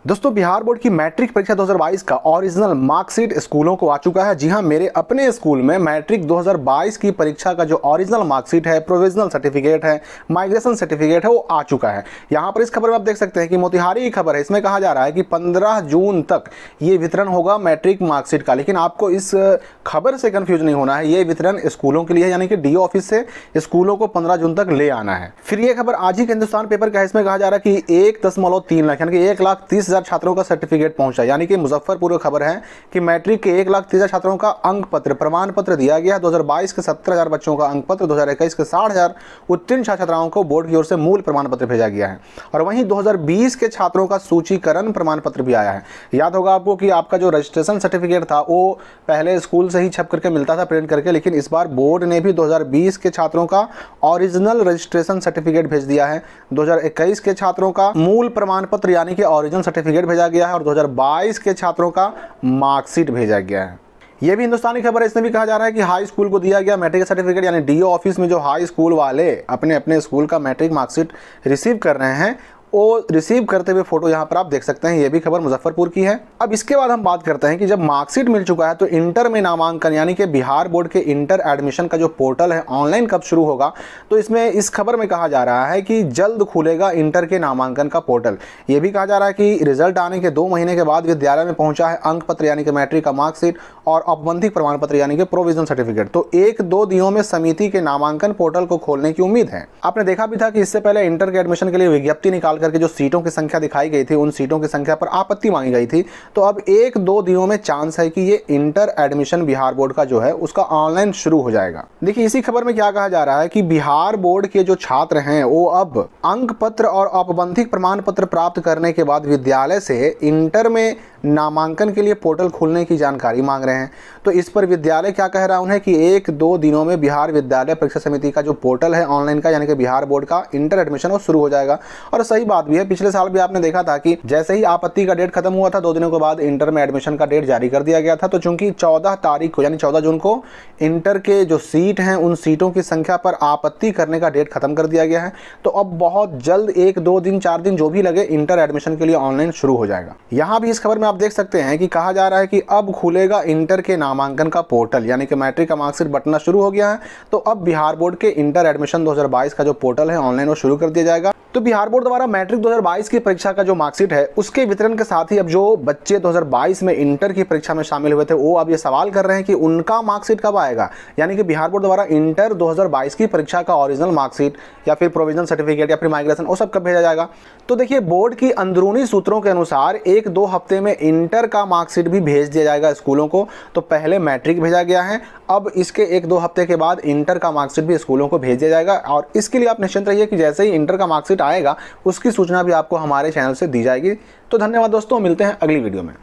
दोस्तों बिहार बोर्ड की मैट्रिक परीक्षा 2022 का ओरिजिनल मार्कशीट स्कूलों को आ चुका है। जी हां, मेरे अपने स्कूल में मैट्रिक 2022 की परीक्षा का जो ओरिजिनल मार्कशीट है, प्रोविजनल सर्टिफिकेट है, माइग्रेशन सर्टिफिकेट है, वो आ चुका है। यहां पर इस खबर में आप देख सकते हैं कि मोतिहारी की खबर है। इसमें कहा जा रहा है कि 15 जून तक ये वितरण होगा मैट्रिक मार्कशीट का। लेकिन आपको इस खबर से कन्फ्यूज नहीं होना है, ये वितरण स्कूलों के लिए है, यानी कि डीओ ऑफिस से स्कूलों को 15 जून तक ले आना है। फिर ये खबर आज ही के हिंदुस्तान पेपर का है। इसमें कहा जा रहा है कि 1.3 लाख यानी कि 1,30,000 छात्रों का सर्टिफिकेट पहुंचा। यानी कि मुजफ्फरपुर की खबर है कि मैट्रिक के 1,30,000 छात्रों का अंक पत्र प्रमाण पत्र दिया गया। 2022 के 17,000 बच्चों का अंक पत्र, 2021 के 60,000 उत्तीर्ण छात्राओं को बोर्ड की ओर से मूल प्रमाण पत्र भेजा गया है। और वहीं 2020 के छात्रों का सूचीकरण प्रमाण पत्र भी आया है। याद होगा आपको कि आपका जो रजिस्ट्रेशन सर्टिफिकेट था वो पहले स्कूल से ही छप करके मिलता था प्रिंट करके, लेकिन इस बार बोर्ड ने भी 2020 के छात्रों का ओरिजिनल रजिस्ट्रेशन सर्टिफिकेट भेज दिया है। 2021 के छात्रों का मूल प्रमाण पत्र यानी कि ओरिजिनल सर्टिफिकेट भेजा गया है और 2022 के छात्रों का मार्कशीट भेजा गया है। यह भी हिंदुस्तानी खबर है। इसमें भी कहा जा रहा है कि हाई स्कूल को दिया गया मैट्रिक सर्टिफिकेट, यानी डीओ ऑफिस में जो हाई स्कूल वाले अपने अपने स्कूल का मैट्रिक मार्कशीट रिसीव कर रहे हैं, वो रिसीव करते हुए फोटो यहाँ पर आप देख सकते हैं। ये भी खबर मुजफ्फरपुर की है। अब इसके बाद हम बात करते हैं कि जब मार्कशीट मिल चुका है तो इंटर में नामांकन यानी कि बिहार बोर्ड के इंटर एडमिशन का जो पोर्टल है ऑनलाइन कब शुरू होगा। तो इसमें इस खबर में कहा जा रहा है कि जल्द खुलेगा इंटर के नामांकन का पोर्टल। ये भी कहा जा रहा है कि रिजल्ट आने के 2 महीने के बाद विद्यालय में पहुंचा है अंक पत्र यानी कि मैट्रिक का मार्कशीट और औपबंधिक प्रमाण पत्र यानी कि प्रोविजनल सर्टिफिकेट। तो 1-2 दिनों में समिति के नामांकन पोर्टल को खोलने की उम्मीद है। आपने देखा भी था कि इससे पहले इंटर के एडमिशन के लिए विज्ञप्ति निकाल करके जो सीटों की संख्या दिखाई गई थी, उन सीटों की संख्या पर आपत्ति मांगी गई थी। तो अब 1-2 दिनों में चांस है कि ये इंटर एडमिशन बिहार बोर्ड का जो है उसका ऑनलाइन शुरू हो जाएगा। देखिए इसी खबर में क्या कहा जा रहा है कि बिहार बोर्ड के जो छात्र हैं वो अब अंक पत्र और औपबंधिक प्रमाण पत्र प्राप्त करने के बाद विद्यालय से इंटर में नामांकन के लिए पोर्टल खोलने की जानकारी मांग रहे हैं। तो इस पर विद्यालय क्या कह रहा है उन्हें कि 1-2 दिनों में बिहार विद्यालय परीक्षा समिति का जो पोर्टल है ऑनलाइन का यानी कि बिहार बोर्ड का इंटर एडमिशन वो शुरू हो जाएगा। और सही बात भी है, पिछले साल भी आपने देखा था कि जैसे ही आपत्ति का डेट खत्म हुआ था 2 दिनों के बाद इंटर में एडमिशन का डेट जारी कर दिया गया था। तो चूंकि 14 तारीख को यानी 14 जून को इंटर के जो सीट हैं उन सीटों की संख्या पर आपत्ति करने का डेट खत्म कर दिया गया है। तो अब बहुत जल्द 1-2 दिन 4 दिन जो भी लगे इंटर एडमिशन के लिए ऑनलाइन शुरू हो जाएगा। यहाँ भी इस खबर में आप देख सकते हैं कि कहा जा रहा है कि अब खुलेगा इंटर के नामांकन का पोर्टल यानी कि मैट्रिक का मार्कशीट बंटना शुरू हो गया है। तो अब बिहार बोर्ड के इंटर एडमिशन 2022 का जो पोर्टल है ऑनलाइन वो शुरू कर दिया जाएगा। तो बिहार बोर्ड द्वारा मैट्रिक 2022 की परीक्षा का जो मार्कशीट है उसके वितरण के साथ ही अब जो बच्चे 2022 में इंटर की परीक्षा में शामिल हुए थे वो अब ये सवाल कर रहे हैं कि उनका मार्कशीट कब आएगा। यानी कि बिहार बोर्ड द्वारा इंटर 2022 की परीक्षा का ओरिजिनल मार्कशीट या फिर प्रोविजनल सर्टिफिकेट या फिर माइग्रेशन वो सब कब भेजा जाएगा। तो देखिए बोर्ड की अंदरूनी सूत्रों के अनुसार 1-2 हफ्ते में इंटर का मार्कशीट भी भेज दिया जाएगा स्कूलों को। तो पहले मैट्रिक भेजा गया है, अब इसके 1-2 हफ्ते के बाद इंटर का मार्कशीट भी स्कूलों को भेज दिया जाएगा। और इसके लिए आप निश्चिंत रहिए कि जैसे ही इंटर का मार्कशीट आएगा उसकी सूचना भी आपको हमारे चैनल से दी जाएगी। तो धन्यवाद दोस्तों, मिलते हैं अगली वीडियो में।